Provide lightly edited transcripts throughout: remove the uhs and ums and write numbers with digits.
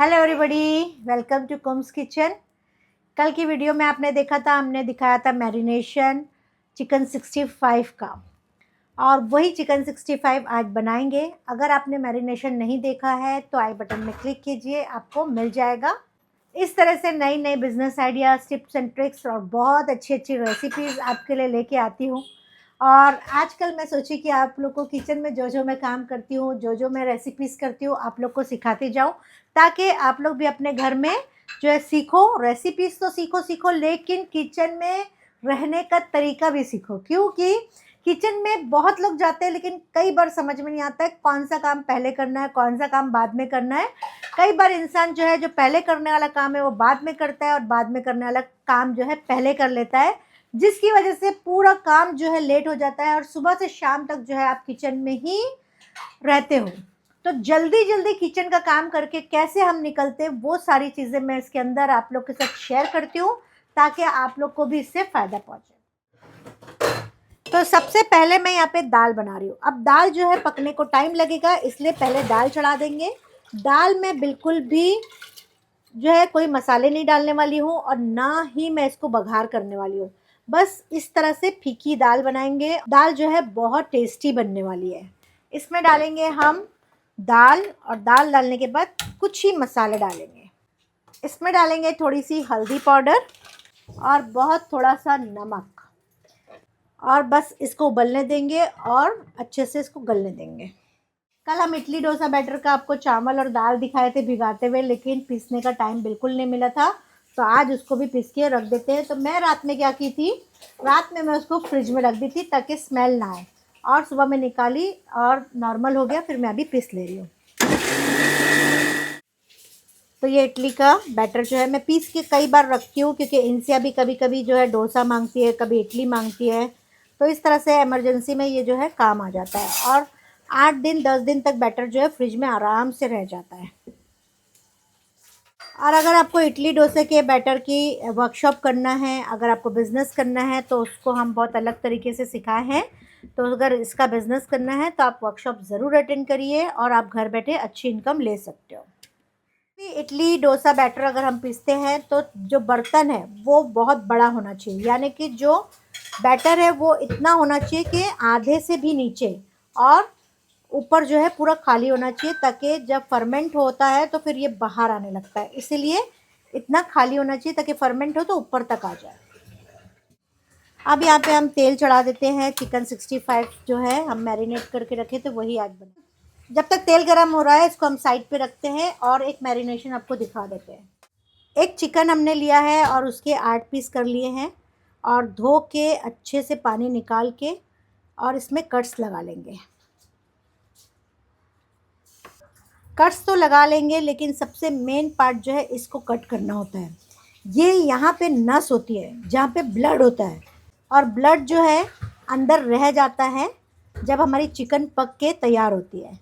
Hello everybody, welcome to कुम्स kitchen. कल की वीडियो में आपने देखा था, हमने दिखाया था मैरिनेशन चिकन 65 का, और वही चिकन 65 आज बनाएंगे। अगर आपने मैरिनेशन नहीं देखा है तो आई बटन में क्लिक कीजिए, आपको मिल जाएगा। इस तरह से नई नई business ideas, tips and tricks और बहुत अच्छी अच्छी रेसिपीज़ आपके लिए लेके आती हूँ। और आजकल मैं सोची कि आप लोग को किचन में जो जो मैं काम करती हूँ, जो जो मैं रेसिपीज़ करती हूँ, आप लोग को सिखाती जाऊँ, ताकि आप लोग भी अपने घर में जो है सीखो। रेसिपीज़ तो सीखो सीखो, लेकिन किचन में रहने का तरीका भी सीखो, क्योंकि किचन में बहुत लोग जाते हैं लेकिन कई बार समझ में नहीं आता है कौन सा काम पहले करना है, कौन सा काम बाद में करना है। कई बार इंसान जो है, जो पहले करने वाला काम है वो बाद में करता है, और बाद में करने वाला काम जो है पहले कर लेता है, जिसकी वजह से पूरा काम जो है लेट हो जाता है और सुबह से शाम तक जो है आप किचन में ही रहते हो। तो जल्दी जल्दी किचन का काम करके कैसे हम निकलते हैं, वो सारी चीज़ें मैं इसके अंदर आप लोग के साथ शेयर करती हूँ, ताकि आप लोग को भी इससे फ़ायदा पहुँचे। तो सबसे पहले मैं यहाँ पे दाल बना रही हूँ। अब दाल जो है पकने को टाइम लगेगा, इसलिए पहले दाल चढ़ा देंगे। दाल में बिल्कुल भी जो है कोई मसाले नहीं डालने वाली हूँ, और ना ही मैं इसको बघार करने वाली हूँ। बस इस तरह से फीकी दाल बनाएंगे। दाल जो है बहुत टेस्टी बनने वाली है। इसमें डालेंगे हम दाल, और दाल डालने के बाद कुछ ही मसाले डालेंगे। इसमें डालेंगे थोड़ी सी हल्दी पाउडर और बहुत थोड़ा सा नमक, और बस इसको उबलने देंगे और अच्छे से इसको गलने देंगे। कल हम इडली डोसा बैटर का आपको चावल और दाल दिखाए थे भिगाते हुए, लेकिन पीसने का टाइम बिल्कुल नहीं मिला था, तो आज उसको भी पीस के रख देते हैं। तो मैं रात में क्या की थी, रात में मैं उसको फ्रिज में रख दी थी ताकि स्मेल ना आए, और सुबह में निकाली और नॉर्मल हो गया, फिर मैं अभी पीस ले रही हूँ। तो ये इडली का बैटर जो है मैं पीस के कई बार रखती हूँ, क्योंकि इनसे अभी कभी कभी जो है डोसा मांगती है, कभी इडली मांगती है, तो इस तरह से इमरजेंसी में ये जो है काम आ जाता है। और 8 दिन 10 दिन तक बैटर जो है फ्रिज में आराम से रह जाता है। और अगर आपको इडली डोसे के बैटर की वर्कशॉप करना है, अगर आपको बिज़नेस करना है, तो उसको हम बहुत अलग तरीके से सिखाए हैं। तो अगर इसका बिज़नेस करना है तो आप वर्कशॉप ज़रूर अटेंड करिए, और आप घर बैठे अच्छी इनकम ले सकते हो। इडली डोसा बैटर अगर हम पीसते हैं तो जो बर्तन है वो बहुत बड़ा होना चाहिए, यानी कि जो बैटर है वो इतना होना चाहिए कि आधे से भी नीचे, और ऊपर जो है पूरा खाली होना चाहिए, ताकि जब फर्मेंट होता है तो फिर ये बाहर आने लगता है। इसीलिए इतना खाली होना चाहिए ताकि फर्मेंट हो तो ऊपर तक आ जाए। अब यहाँ पे हम तेल चढ़ा देते हैं। चिकन 65 जो है हम मैरिनेट करके रखे थे, वही आज बना। जब तक तेल गरम हो रहा है, इसको हम साइड पे रखते हैं और एक मैरिनेशन आपको दिखा देते हैं। एक चिकन हमने लिया है और उसके 8 पीस कर लिए हैं, और धो के अच्छे से पानी निकाल के और इसमें कट्स लगा लेंगे। कट्स तो लगा लेंगे, लेकिन सबसे मेन पार्ट जो है इसको कट करना होता है। ये यहाँ पे नस होती है जहाँ पे ब्लड होता है, और ब्लड जो है अंदर रह जाता है जब हमारी चिकन पक के तैयार होती है,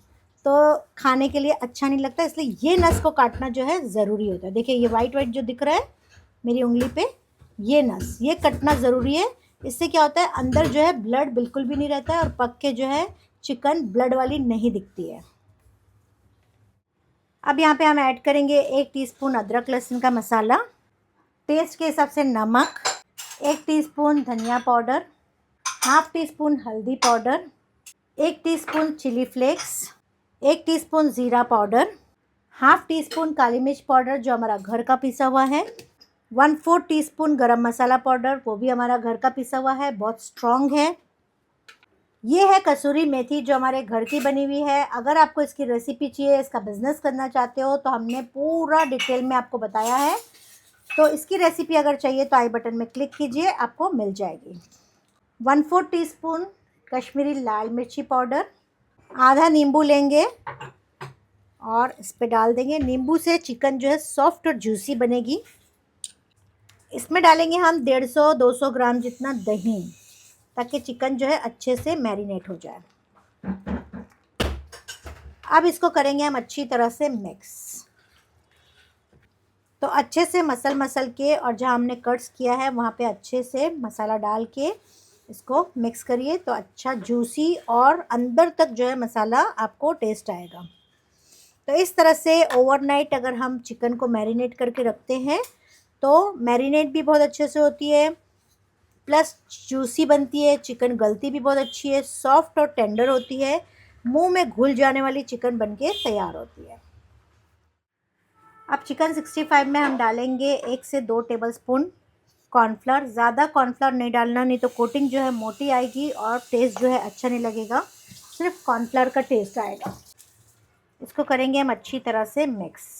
तो खाने के लिए अच्छा नहीं लगता। इसलिए ये नस को काटना जो है ज़रूरी होता है। देखिए ये वाइट वाइट जो दिख रहा है मेरी उंगली पे, ये नस, ये कटना ज़रूरी है। इससे क्या होता है, अंदर जो है ब्लड बिल्कुल भी नहीं रहता है, और पक के जो है चिकन ब्लड वाली नहीं दिखती है। अब यहाँ पे हम ऐड करेंगे 1 टीस्पून अदरक लहसुन का मसाला, टेस्ट के हिसाब से नमक, 1 टीस्पून धनिया पाउडर, हाफ टी स्पून हल्दी powder, 1 teaspoon chili flakes, 1 teaspoon ज़ीरा पाउडर, हाफ टी स्पून काली मिर्च पाउडर जो हमारा घर का पिसा हुआ है, 1/4 टीस्पून गरम मसाला पाउडर, वो भी हमारा घर का पिसा हुआ है, बहुत स्ट्रॉन्ग है। ये है कसूरी मेथी जो हमारे घर की बनी हुई है। अगर आपको इसकी रेसिपी चाहिए, इसका बिज़नेस करना चाहते हो, तो हमने पूरा डिटेल में आपको बताया है। तो इसकी रेसिपी अगर चाहिए तो आई बटन में क्लिक कीजिए, आपको मिल जाएगी। 1/4 टीस्पून कश्मीरी लाल मिर्ची पाउडर, आधा नींबू लेंगे और इस पर डाल देंगे। नींबू से चिकन जो है सॉफ्ट और जूसी बनेगी। इसमें डालेंगे हम 150-200 ग्राम जितना दही, ताकि चिकन जो है अच्छे से मैरिनेट हो जाए। अब इसको करेंगे हम अच्छी तरह से मिक्स। तो अच्छे से मसल के, और जहाँ हमने कट्स किया है वहाँ पे अच्छे से मसाला डाल के इसको मिक्स करिए, तो अच्छा जूसी और अंदर तक जो है मसाला आपको टेस्ट आएगा। तो इस तरह से ओवरनाइट अगर हम चिकन को मैरिनेट करके रखते हैं तो मैरिनेट भी बहुत अच्छे से होती है, प्लस जूसी बनती है, चिकन गलती भी बहुत अच्छी है, सॉफ्ट और टेंडर होती है, मुंह में घुल जाने वाली चिकन बनके तैयार होती है। अब चिकन 65 में हम डालेंगे 1 से 2 टेबलस्पून कॉर्नफ्लोर। ज़्यादा कॉर्नफ्लोर नहीं डालना, नहीं तो कोटिंग जो है मोटी आएगी और टेस्ट जो है अच्छा नहीं लगेगा, सिर्फ कॉर्नफ्लोर का टेस्ट आएगा। इसको करेंगे हम अच्छी तरह से मिक्स।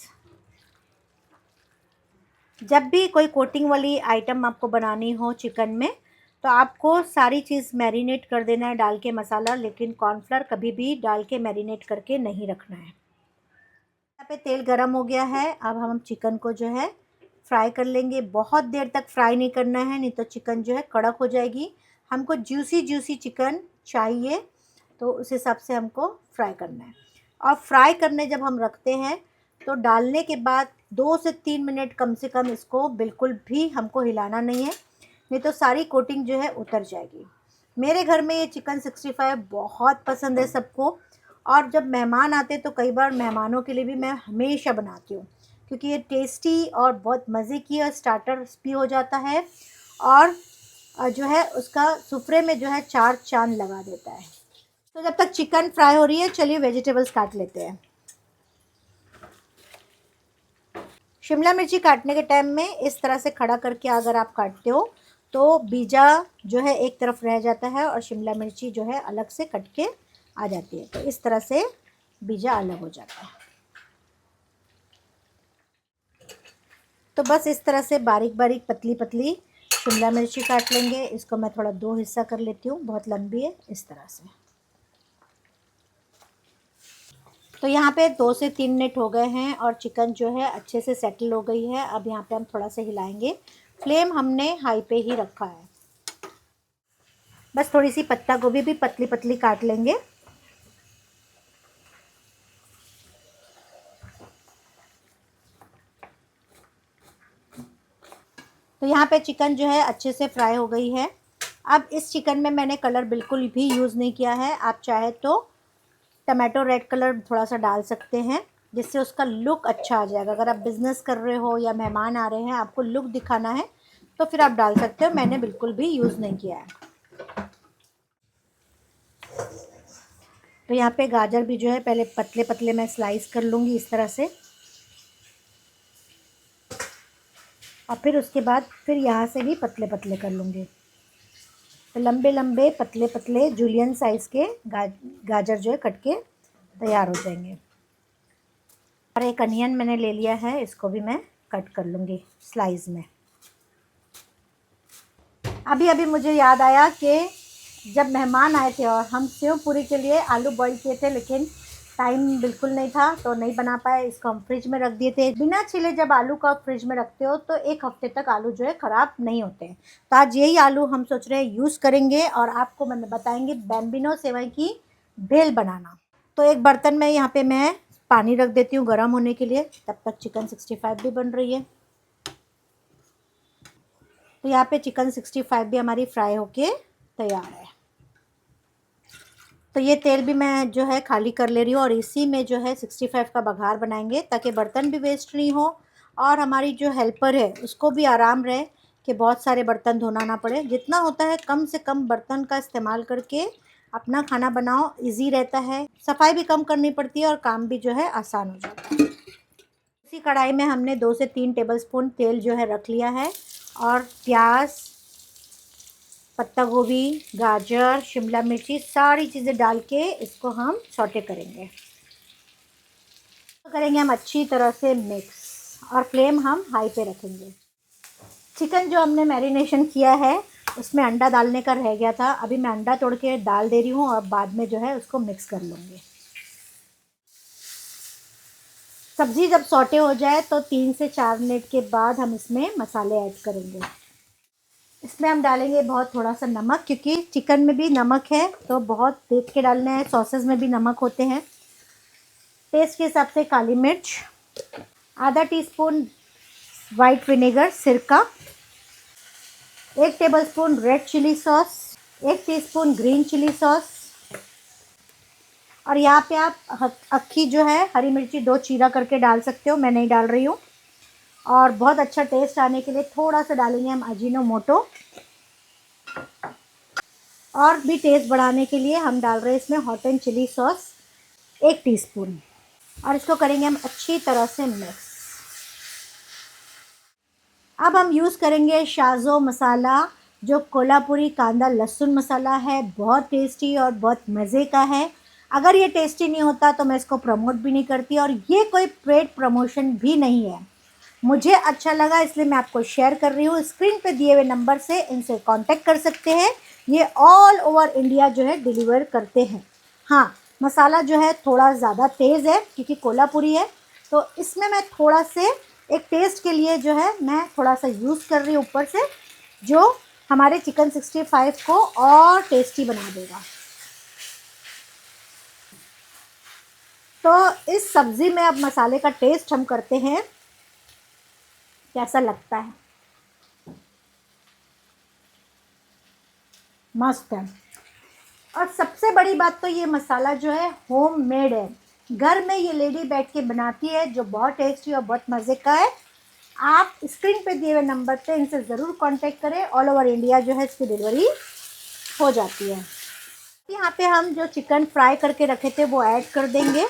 जब भी कोई कोटिंग वाली आइटम आपको बनानी हो चिकन में तो आपको सारी चीज़ मैरिनेट कर देना है डाल के मसाला, लेकिन कॉर्नफ्लोर कभी भी डाल के मैरिनेट करके नहीं रखना है। यहाँ पे तेल गरम हो गया है, अब हम चिकन को जो है फ्राई कर लेंगे। बहुत देर तक फ्राई नहीं करना है, नहीं तो चिकन जो है कड़क हो जाएगी। हमको जूसी जूसी चिकन चाहिए, तो उस हिसाब से हमको फ्राई करना है। और फ्राई करने जब हम रखते हैं तो डालने के बाद 2 से 3 मिनट कम से कम इसको बिल्कुल भी हमको हिलाना नहीं है, नहीं तो सारी कोटिंग जो है उतर जाएगी। मेरे घर में ये चिकन 65 बहुत पसंद है सबको, और जब मेहमान आते तो कई बार मेहमानों के लिए भी मैं हमेशा बनाती हूँ, क्योंकि ये टेस्टी और बहुत मज़े की और स्टार्टर भी हो जाता है, और जो है उसका सुफरे में जो है 4 चांद लगा देता है। तो जब तक चिकन फ्राई हो रही है, चलिए वेजिटेबल्स काट लेते हैं। शिमला मिर्ची काटने के टाइम में इस तरह से खड़ा करके अगर आप काटते हो तो बीजा जो है एक तरफ रह जाता है और शिमला मिर्ची जो है अलग से कट के आ जाती है। तो इस तरह से बीजा अलग हो जाता है। तो बस इस तरह से बारीक बारीक पतली पतली शिमला मिर्ची काट लेंगे। इसको मैं थोड़ा 2 हिस्सा कर लेती हूँ, बहुत लंबी है, इस तरह से। तो यहाँ पे 2 से 3 मिनट हो गए हैं और चिकन जो है अच्छे से सेटल हो गई है। अब यहाँ पे हम थोड़ा सा हिलाएंगे। फ्लेम हमने हाई पे ही रखा है। बस थोड़ी सी पत्ता गोभी भी पतली पतली काट लेंगे। तो यहाँ पे चिकन जो है अच्छे से फ्राई हो गई है। अब इस चिकन में मैंने कलर बिल्कुल भी यूज़ नहीं किया है। आप चाहे तो टमाटो रेड कलर थोड़ा सा डाल सकते हैं, जिससे उसका लुक अच्छा आ जाएगा। अगर आप बिज़नेस कर रहे हो या मेहमान आ रहे हैं, आपको लुक दिखाना है, तो फिर आप डाल सकते हो। मैंने बिल्कुल भी यूज़ नहीं किया है। तो यहाँ पे गाजर भी जो है पहले पतले पतले मैं स्लाइस कर लूँगी इस तरह से, और फिर उसके बाद फिर यहाँ से भी पतले पतले कर लूँगी। तो लंबे लंबे पतले पतले जूलियन साइज़ के गाजर जो है कट के तैयार हो जाएंगे। और एक अनियन मैंने ले लिया है, इसको भी मैं कट कर लूँगी स्लाइस में। अभी अभी मुझे याद आया कि जब मेहमान आए थे और हम सेव पूरी के लिए आलू बॉईल किए थे, लेकिन टाइम बिल्कुल नहीं था तो नहीं बना पाए। इसको हम फ्रिज में रख दिए थे। बिना छिले जब आलू का फ्रिज में रखते हो तो 1 हफ्ते तक आलू जो है ख़राब नहीं होते हैं। तो आज यही आलू हम सोच रहे हैं यूज़ करेंगे और आपको मैंने बताएंगे बैम्बिनो सेवई की भेल बनाना। तो एक बर्तन में यहाँ पे मैं पानी रख देती हूँ गर्म होने के लिए, तब तक चिकन 65 भी बन रही है। तो यहाँ पे चिकन 65 भी हमारी फ्राई होके तैयार है। तो ये तेल भी मैं जो है खाली कर ले रही हूँ और इसी में जो है 65 का बघार बनाएंगे, ताकि बर्तन भी वेस्ट नहीं हो और हमारी जो हेल्पर है उसको भी आराम रहे कि बहुत सारे बर्तन धोना ना पड़े। जितना होता है कम से कम बर्तन का इस्तेमाल करके अपना खाना बनाओ, इजी रहता है, सफाई भी कम करनी पड़ती है और काम भी जो है आसान हो जाता है। इसी कढ़ाई में हमने 2 से 3 टेबलस्पून तेल जो है रख लिया है और प्याज, पत्ता गोभी, गाजर, शिमला मिर्ची सारी चीज़ें डाल के इसको हम सौटे करेंगे। तो करेंगे हम अच्छी तरह से मिक्स और फ्लेम हम हाई पे रखेंगे। चिकन जो हमने मैरिनेशन किया है उसमें अंडा डालने का रह गया था, अभी मैं अंडा तोड़ के डाल दे रही हूँ और बाद में जो है उसको मिक्स कर लूँगी। सब्ज़ी जब सौटे हो जाए तो 3 से 4 मिनट के बाद हम इसमें मसाले ऐड करेंगे। इसमें हम डालेंगे बहुत थोड़ा सा नमक, क्योंकि चिकन में भी नमक है तो बहुत देख के डालना है। सॉसेस में भी नमक होते हैं। टेस्ट के हिसाब से काली मिर्च, आधा टीस्पून वाइट विनेगर सिरका, 1 tablespoon red chili sauce, 1 teaspoon green chili sauce, और यहाँ पे आप अक्खी जो है हरी मिर्ची 2 चीरा करके डाल सकते हो, मैं नहीं डाल रही हूँ। और बहुत अच्छा टेस्ट आने के लिए थोड़ा सा डालेंगे हम अजीनोमोटो, और भी टेस्ट बढ़ाने के लिए हम डाल रहे हैं इसमें hot and chili sauce 1 teaspoon. और इसको करेंगे हम अच्छी तरह से मिक्स। अब हम यूज़ करेंगे शाज़ो मसाला, जो कोल्हापुरी कांदा लहसुन मसाला है, बहुत टेस्टी और बहुत मज़े का है। अगर ये टेस्टी नहीं होता तो मैं इसको प्रमोट भी नहीं करती, और ये कोई पेड प्रमोशन भी नहीं है। मुझे अच्छा लगा इसलिए मैं आपको शेयर कर रही हूँ। स्क्रीन पे दिए हुए नंबर से इनसे कांटेक्ट कर सकते हैं। ये ऑल ओवर इंडिया जो है डिलीवर करते हैं। हाँ, मसाला जो है थोड़ा ज़्यादा तेज़ है क्योंकि कोल्हापुरी है, तो इसमें मैं थोड़ा से एक टेस्ट के लिए जो है मैं थोड़ा सा यूज़ कर रही हूँ ऊपर से, जो हमारे चिकन 65 को और टेस्टी बना देगा। तो इस सब्ज़ी में अब मसाले का टेस्ट हम करते हैं कैसा लगता है। मस्त है। और सबसे बड़ी बात तो ये मसाला जो है होम मेड है, घर में ये लेडी बैठ के बनाती है, जो बहुत टेस्टी और बहुत मज़े का है। आप स्क्रीन पे दिए हुए नंबर पे इनसे ज़रूर कांटेक्ट करें। ऑल ओवर इंडिया जो है इसकी डिलीवरी हो जाती है। यहाँ पे हम जो चिकन फ्राई करके रखे थे वो ऐड कर देंगे,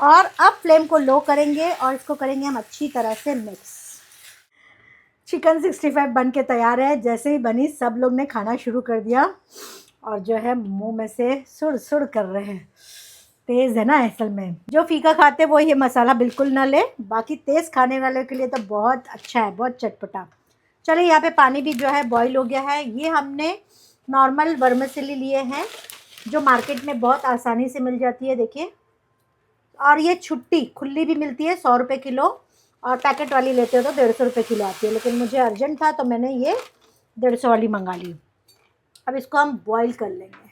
और अब फ्लेम को लो करेंगे और इसको करेंगे हम अच्छी तरह से मिक्स। चिकन 65 बन के तैयार है। जैसे ही बनी सब लोग ने खाना शुरू कर दिया, और जो है मुंह में से सुड़ सुड़ कर रहे हैं। तेज़ है ना, असल में जो फीका खाते वो ये मसाला बिल्कुल ना ले, बाकी तेज़ खाने वाले के लिए तो बहुत अच्छा है, बहुत चटपटा। चलिए, यहाँ पे पानी भी जो है बॉईल हो गया है। ये हमने नॉर्मल वर्मिसेली लिए हैं, जो मार्केट में बहुत आसानी से मिल जाती है, देखिए। और ये छुट्टी खुली भी मिलती है 100 रुपये किलो, और पैकेट वाली लेते हो तो 150 रुपये किलो आती है, लेकिन मुझे अर्जेंट था तो मैंने ये 150 वाली मंगा ली। अब इसको हम बॉईल कर लेंगे।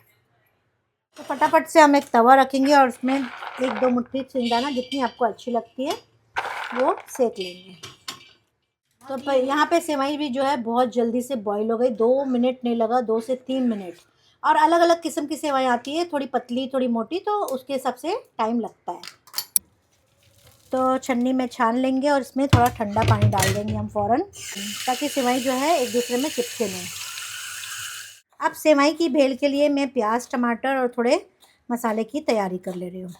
तो फटाफट से हम एक तवा रखेंगे और उसमें 1-2 मुट्ठी सिंगदाना, जितनी आपको अच्छी लगती है वो सेक लेंगे। तो यहाँ पे सेवई भी जो है बहुत जल्दी से बॉईल हो गई, 2 मिनट नहीं लगा, 2 से 3 मिनट। और अलग अलग किस्म की सेवई आती है, थोड़ी पतली थोड़ी मोटी, तो उसके हिसाब से टाइम लगता है। तो छन्नी में छान लेंगे और इसमें थोड़ा ठंडा पानी डाल देंगे हम फ़ौरन, ताकि सेवई जो है एक दूसरे में चिपके नहीं। अब सेवई की भेल के लिए मैं प्याज टमाटर और थोड़े मसाले की तैयारी कर ले रही हूँ।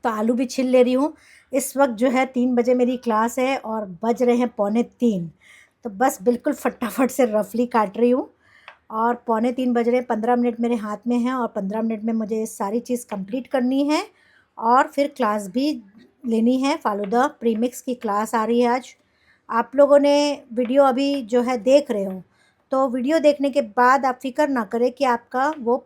तो आलू भी छील ले रही हूँ। इस वक्त जो है 3 बजे मेरी क्लास है और बज रहे हैं 2:45, तो बस बिल्कुल फटाफट से रफली काट रही हूँ। और 2:45 बज रहे हैं, 15 मिनट मेरे हाथ में हैं, और 15 मिनट में मुझे ये सारी चीज़ कंप्लीट करनी है, और फिर क्लास भी लेनी है। फालूदा प्रीमिक्स की क्लास आ रही है आज। आप लोगों ने वीडियो अभी जो है देख रहे हो, तो वीडियो देखने के बाद आप फ़िक्र ना करें कि आपका वो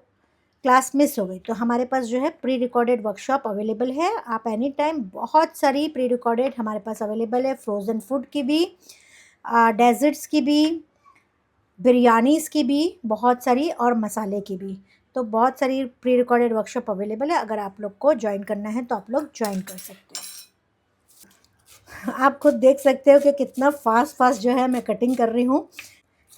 क्लास मिस हो गई। तो हमारे पास जो है प्री रिकॉर्डेड वर्कशॉप अवेलेबल है। आप एनी टाइम, बहुत सारी प्री रिकॉर्डेड हमारे पास अवेलेबल है, फ्रोज़न फूड की भी, डेज़र्ट्स की भी, बिरयानीज़ की भी बहुत सारी, और मसाले की भी। तो बहुत सारी प्री रिकॉर्डेड वर्कशॉप अवेलेबल है। अगर आप लोग को ज्वाइन करना है तो आप लोग ज्वाइन कर सकते हो। आप खुद देख सकते हो कि कितना फास्ट जो है मैं कटिंग कर रही हूँ,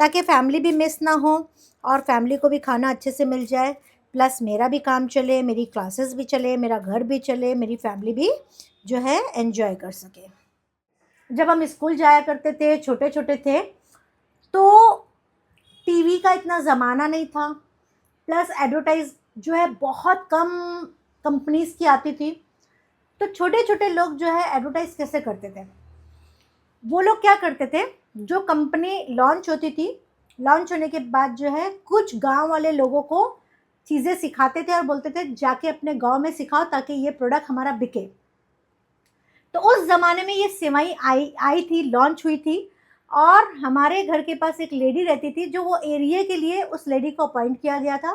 ताकि फैमिली भी मिस ना हो और फैमिली को भी खाना अच्छे से मिल जाए, प्लस मेरा भी काम चले, मेरी क्लासेस भी चले, मेरा घर भी चले, मेरी फैमिली भी जो है एंजॉय कर सके। जब हम स्कूल जाया करते थे, छोटे छोटे थे, तो टीवी का इतना ज़माना नहीं था, प्लस एडवर्टाइज जो है बहुत कम कंपनीज़ की आती थी। तो छोटे छोटे लोग जो है एडवर्टाइज़ कैसे करते थे, वो लोग क्या करते थे, जो कंपनी लॉन्च होती थी, लॉन्च होने के बाद जो है कुछ गांव वाले लोगों को चीज़ें सिखाते थे और बोलते थे जाके अपने गांव में सिखाओ ताकि ये प्रोडक्ट हमारा बिके। तो उस ज़माने में ये सेवई आई आई थी, लॉन्च हुई थी, और हमारे घर के पास एक लेडी रहती थी, जो वो एरिया के लिए उस लेडी को अपॉइंट किया गया था।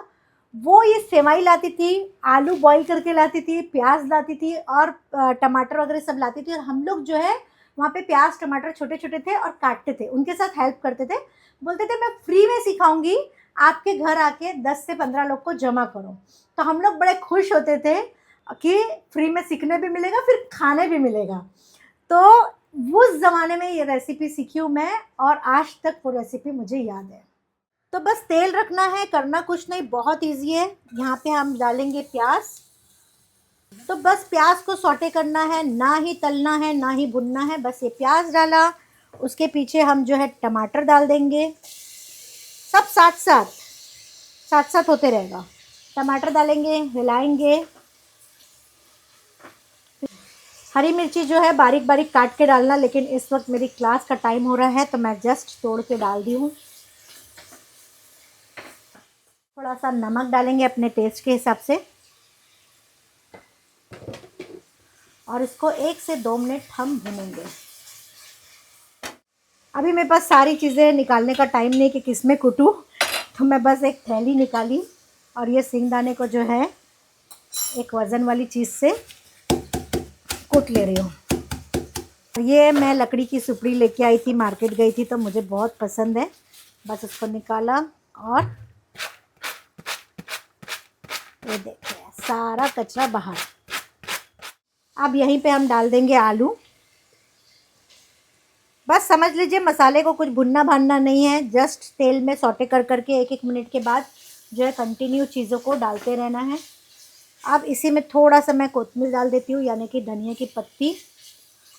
वो ये सेवई लाती थी, आलू बॉईल करके लाती थी, प्याज लाती थी, और टमाटर वगैरह सब लाती थी, और हम लोग जो है वहाँ पे प्याज टमाटर छोटे छोटे थे और काटते थे, उनके साथ हेल्प करते थे। बोलते थे मैं फ्री में सिखाऊंगी, आपके घर आके 10 से 15 लोग को जमा करो। तो हम लोग बड़े खुश होते थे कि फ्री में सीखने भी मिलेगा, फिर खाने भी मिलेगा। तो उस ज़माने में ये रेसिपी सीखी हूँ मैं, और आज तक वो रेसिपी मुझे याद है। तो बस तेल रखना है, करना कुछ नहीं, बहुत इजी है। यहाँ पे हम डालेंगे प्याज। तो बस प्याज को सौटे करना है, ना ही तलना है ना ही भुनना है। बस ये प्याज डाला, उसके पीछे हम जो है टमाटर डाल देंगे। सब साथ साथ होते रहेगा। टमाटर डालेंगे, हिलाएंगे। हरी मिर्ची जो है बारीक बारीक काट के डालना, लेकिन इस वक्त मेरी क्लास का टाइम हो रहा है तो मैं जस्ट तोड़ के डाल दी हूँ। थोड़ा सा नमक डालेंगे अपने टेस्ट के हिसाब से, और इसको 1 से 2 मिनट हम भूनेंगे। अभी मेरे पास सारी चीज़ें निकालने का टाइम नहीं कि किस में कूटूँ, तो मैं बस एक थैली निकाली और ये सिंगदाने को जो है एक वज़न वाली चीज़ से कूट ले रही हूँ। ये मैं लकड़ी की सुपड़ी लेके आई थी, मार्केट गई थी तो मुझे बहुत पसंद है। बस उसको निकाला और ये देखिए सारा कचरा बाहर। अब यहीं पे हम डाल देंगे आलू। बस समझ लीजिए मसाले को कुछ भुनना भानना नहीं है, जस्ट तेल में सौटे कर करके 1-1 मिनट के बाद जो है कंटिन्यू चीज़ों को डालते रहना है। अब इसी में थोड़ा सा मैं कोतमीर डाल देती हूँ, यानी कि धनिया की पत्ती,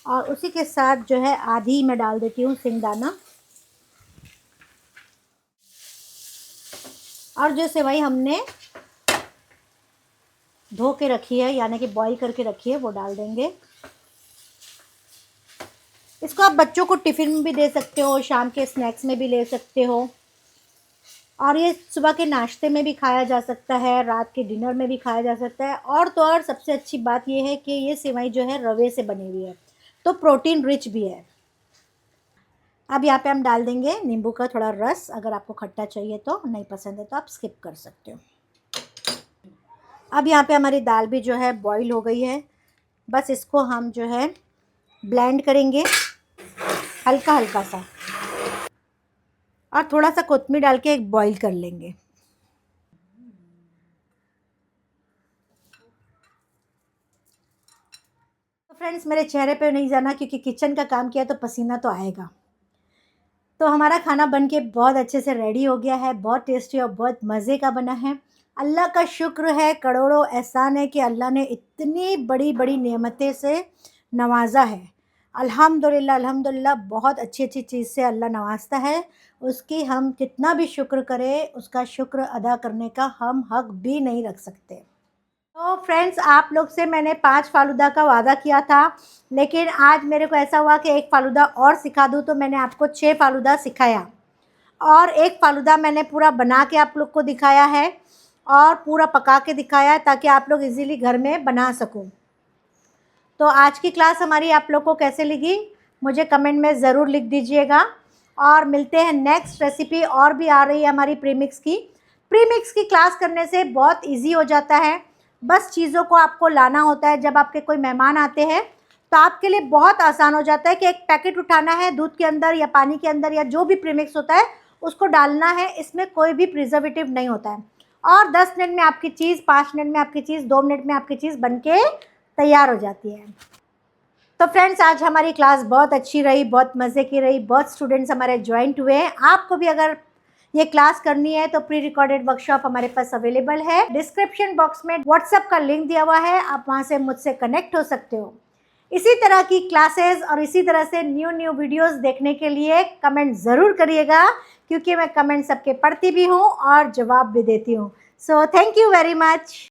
और उसी के साथ जो है आधी मैं डाल देती हूँ सिंगदाना। और जो सेवई हमने धो के रखी है, यानी कि बॉईल करके रखी है, वो डाल देंगे। इसको आप बच्चों को टिफ़िन में भी दे सकते हो, शाम के स्नैक्स में भी ले सकते हो, और ये सुबह के नाश्ते में भी खाया जा सकता है, रात के डिनर में भी खाया जा सकता है। और तो और सबसे अच्छी बात ये है कि ये सेवई जो है रवे से बनी हुई है, तो प्रोटीन रिच भी है। अब यहाँ पे हम डाल देंगे नींबू का थोड़ा रस। अगर आपको खट्टा चाहिए तो, नहीं पसंद है तो आप स्किप कर सकते हो। अब यहाँ पे हमारी दाल भी जो है बॉईल हो गई है। बस इसको हम जो है ब्लेंड करेंगे हल्का हल्का सा, और थोड़ा सा कोतमीर डाल के एक बॉईल कर लेंगे। तो फ्रेंड्स मेरे चेहरे पे नहीं जाना, क्योंकि किचन का काम किया तो पसीना तो आएगा। तो हमारा खाना बन के बहुत अच्छे से रेडी हो गया है, बहुत टेस्टी और बहुत मज़े का बना है। अल्लाह का शुक्र है, करोड़ों एहसान है कि अल्लाह ने इतनी बड़ी बड़ी नेमतें से नवाजा है। अल्हम्दुलिल्लाह अल्हम्दुलिल्लाह, बहुत अच्छी अच्छी चीज़ से अल्लाह नवाजता है। उसकी हम कितना भी शुक्र करें, उसका शुक्र अदा करने का हम हक भी नहीं रख सकते। तो फ्रेंड्स आप लोग से मैंने 5 फ़ालूदा का वादा किया था, लेकिन आज मेरे को ऐसा हुआ कि 1 फ़ालूदा और सिखा दूँ, तो मैंने आपको 6 फ़ालूदा सिखाया, और 1 फ़ालूदा मैंने पूरा बना के आप लोग को दिखाया है और पूरा पका के दिखाया है, ताकि आप लोग इजीली घर में बना सको। तो आज की क्लास हमारी आप लोग को कैसे लगी मुझे कमेंट में ज़रूर लिख दीजिएगा, और मिलते हैं नेक्स्ट रेसिपी। और भी आ रही है हमारी प्रीमिक्स की। प्रीमिक्स की क्लास करने से बहुत इजी हो जाता है, बस चीज़ों को आपको लाना होता है। जब आपके कोई मेहमान आते हैं तो आपके लिए बहुत आसान हो जाता है कि एक पैकेट उठाना है, दूध के अंदर या पानी के अंदर या जो भी प्रीमिक्स होता है उसको डालना है। इसमें कोई भी प्रिजर्वेटिव नहीं होता है, और 10 मिनट में आपकी चीज़, 5 मिनट में आपकी चीज़, 2 मिनट में आपकी चीज़ बनके तैयार हो जाती है। तो फ्रेंड्स आज हमारी क्लास बहुत अच्छी रही, बहुत मज़े की रही, बहुत स्टूडेंट्स हमारे ज्वाइंट हुए हैं। आपको भी अगर ये क्लास करनी है तो प्री रिकॉर्डेड वर्कशॉप हमारे पास अवेलेबल है। डिस्क्रिप्शन बॉक्स में व्हाट्सएप का लिंक दिया हुआ है, आप वहाँ से मुझसे कनेक्ट हो सकते हो। इसी तरह की क्लासेस और इसी तरह से न्यू वीडियोस देखने के लिए कमेंट ज़रूर करिएगा, क्योंकि मैं कमेंट सबके पढ़ती भी हूँ और जवाब भी देती हूँ। So thank you very much.